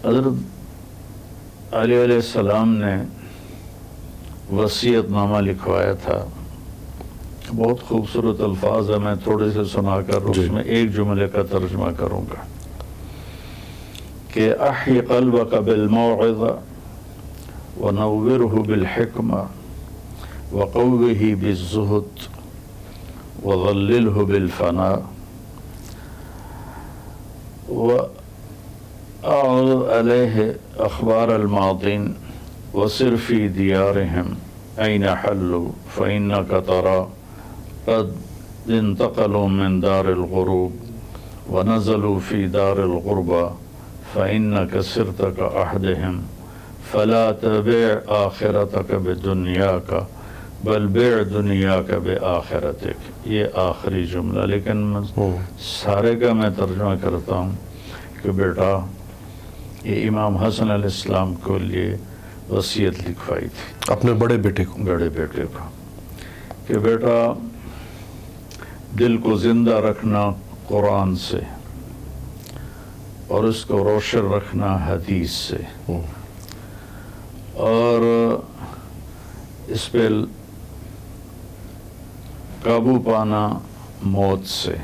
حضرت علی علیہ السلام نے وصیت نامہ لکھوایا تھا، بہت خوبصورت الفاظ ہیں، میں تھوڑے سے سنا کر اس میں ایک جملے کا ترجمہ کروں گا کہ احی قلبک بالموعظہ ونورہ بالحکمہ وقوہ بالزہد وظللہ بالفناء وأعرض عليه أخبار الماضين وسر في ديارهم أين حلوا فإنك ترى قد انتقلوا من دار الغروب ونزلوا في دار الغربة فإنك سرت كأحدهم فلا تبع آخرتك بدنياك بل بع دنیاک بآخرتک. یہ آخری جملہ، لیکن سارے کا میں ترجمہ کرتا ہوں کہ بیٹا یہ امام حسن علیہ السلام کو لیے وصیت لکھوائی تھی اپنے بڑے بیٹے کو کہ بیٹا دل کو زندہ رکھنا قرآن سے اور اس کو روشن رکھنا حدیث سے، اور اس پہ قابو پانا موت سے،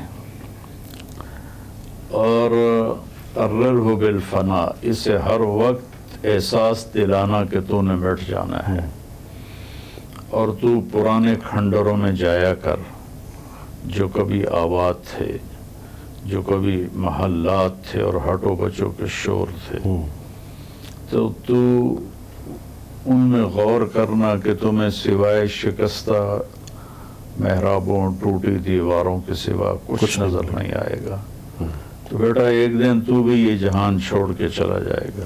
اور قررہ بالفنا، اسے ہر وقت احساس دلانا کہ تو نے مٹ جانا ہے، اور تو پرانے کھنڈروں میں جایا کر جو کبھی آباد تھے، جو کبھی محلات تھے اور ہٹو بچوں کے شور تھے، تو ان میں غور کرنا کہ تمہیں سوائے شکستہ محرابوں ٹوٹی دیواروں کے سوا کچھ نظر نہیں آئے گا. تو بیٹا ایک دن تو بھی یہ جہان چھوڑ کے چلا جائے گا.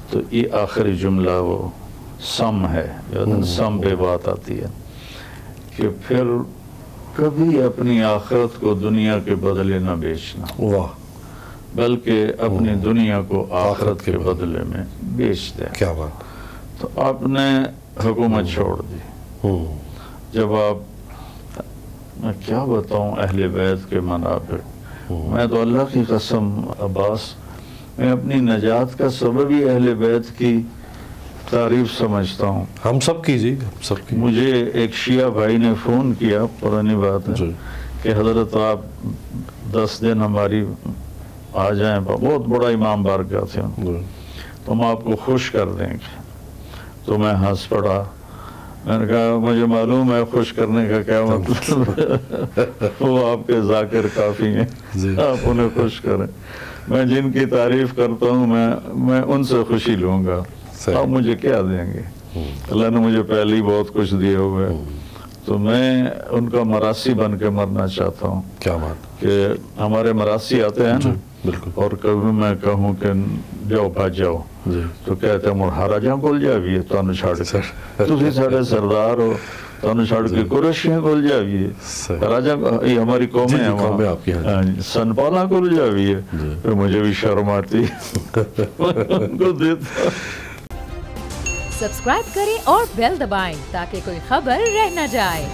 تو یہ آخری جملہ وہ سم ہے، سم پہ بات آتی ہے کہ پھر کبھی اپنی آخرت کو دنیا کے بدلے نہ بیچنا، بلکہ اپنی دنیا کو آخرت کے بدلے میں بیچ دیں. کیا بات. تو آپ نے حکومت چھوڑ دی. جب آپ، میں کیا بتاؤں اہل بیت کے منافق، میں تو اللہ کی قسم عباس، میں اپنی نجات کا سبب ہی اہل بیت کی تعریف سمجھتا ہوں. ہم سب کی جی، ہم سب کی. مجھے ایک شیعہ بھائی نے فون کیا، پرانی بات ہے، کہ حضرت آپ 10 دن ہماری آ جائیں، بہت بڑا امام بارگاہ تھے، تو ہم آپ کو خوش کر دیں گے. تو میں ہنس پڑا، میں نے کہا مجھے معلوم ہے خوش کرنے کا کیا مطلب ہے، وہ آپ کے ذاکر کافی ہیں، آپ انہیں خوش کریں. میں جن کی تعریف کرتا ہوں میں ان سے خوشی لوں گا، آپ مجھے کیا دیں گے؟ اللہ نے مجھے پہلے ہی بہت کچھ دیے ہوئے، تو میں ان کا مراسی بن کے مرنا چاہتا ہوں. کیا بات. کہ ہمارے مراسی آتے ہیں نا، اور کبھی میں کہوں کہ جاؤ بھاج جاؤ، تو کہتے ہیں مڑ راجا کول جاویے تانوں چھڑ کے، تسی ساڈے سردار ہو، تانوں چھڑ کے قریشیاں کول جاویے، راجا یہ ہماری قوم ہے وہاں، سن پالا کول جاویے. پھر مجھے بھی شرم آتی ان کو دیتا. سبسکرائب کریں اور بیل دبائیں تاکہ کوئی خبر رہ نہ جائے.